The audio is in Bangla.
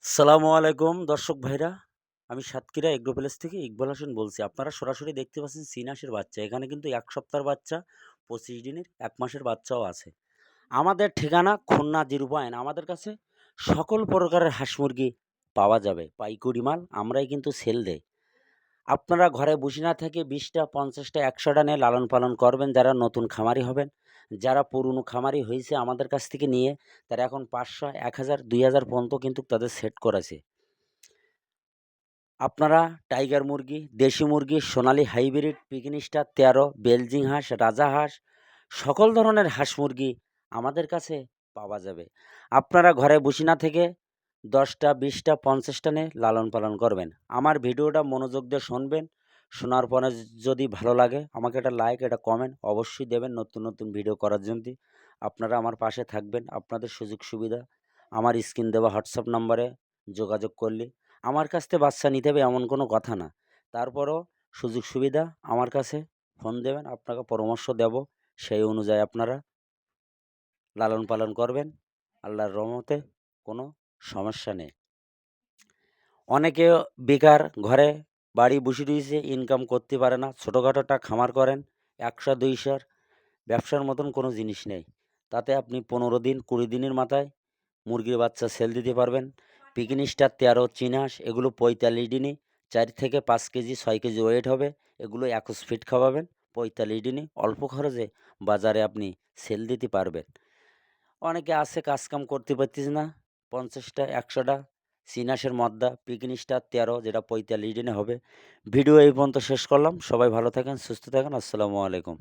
সালামু আলাইকুম দর্শক ভাইরা। আমি সাতক্ষীরা এগ্রো প্যালেস থেকে ইকবাল হোসেন বলছি। আপনারা সরাসরি দেখতে পাচ্ছেন চীন হাঁসের বাচ্চা। এখানে কিন্তু ১ সপ্তাহের বাচ্চা, ২৫ দিনের, ১ মাসের বাচ্চাও আছে। আমাদের ঠিকানা খুলনা জিরোপয়েন্ট। আমাদের কাছে সকল প্রকারের হাঁস মুরগি পাওয়া যাবে। পাইকারি মাল আমরাই কিন্তু সেল দেই। আপনারা ঘরে বসে না থেকে ২০ টা, ৫০ টা, ১০০ টা নিয়ে লালন পালন করবেন যারা নতুন খামারি হবেন। যারা পুরনো খামারি হইছে আমাদের কাছ থেকে নিয়ে তারা এখন ৫০০, ১,০০০, ২,০০০ পর্যন্ত কিন্তু তাদের সেট করেছে। আপনারা টাইগার মুরগি, দেশি মুরগি, সোনালী হাইব্রিড, পিকিন স্টার ১৩, বেলজিং হাঁস, রাজাহাঁস সকল ধরনের হাঁস মুরগি আমাদের কাছে পাওয়া যাবে। আপনারা ঘরে বসে না থেকে ১০ টা, ২০ টা, ৫০ টা নিয়ে লালন পালন করবেন। আমার ভিডিওটা মনোযোগ দিয়ে শুনবেন। শোনার পরে যদি ভালো লাগে আমাকে একটা লাইক, একটা কমেন্ট অবশ্যই দেবেন নতুন, নতুন ভিডিও করার জন্যে। আপনারা আমার পাশে থাকবেন। আপনাদের সুযোগ সুবিধা আমার স্ক্রিন দেওয়া হোয়াটসঅ্যাপ নাম্বারে যোগাযোগ করলে আমার কাছ থেকে বাচ্চা নিতে হবে এমন কোনো কথা না। তারপরও সুযোগ সুবিধা আমার কাছে ফোন দেবেন, আপনাকে পরামর্শ দেব। সেই অনুযায়ী আপনারা লালন পালন করবেন। আল্লাহর রহমতে কোনো সমস্যা নেই। অনেকে বেকার ঘরে বাড়ি বসে রয়েছে, ইনকাম করতে পারে না। ছোটোখাটো একটা খামার করেন, ১০০ ২০০ ব্যবসার মতন কোনো জিনিস নেই। তাতে আপনি ১৫ দিন ২০ দিনের মাথায় মুরগির বাচ্চা সেল দিতে পারবেন। পিকিন স্টার ১৩ চীন হাঁস এগুলো ৪৫ দিনে ৪ থেকে ৫ কেজি ৬ কেজি ওয়েট হবে। এগুলো ২১ ফিট খাওয়াবেন। ৪৫ দিনে অল্প খরচে বাজারে আপনি সেল দিতে পারবেন। অনেকে আছে কাজকাম করতে পারতেছে না। ৫০ টা ১০০ টা চীন হাঁসের মদ্দা পিকিন স্টার ১৩ যেটা ৪৫ দিনে হবে। ভিডিও এই পর্যন্ত শেষ করলাম। সবাই ভালো থাকেন, সুস্থ থাকেন। আসসালামু আলাইকুম।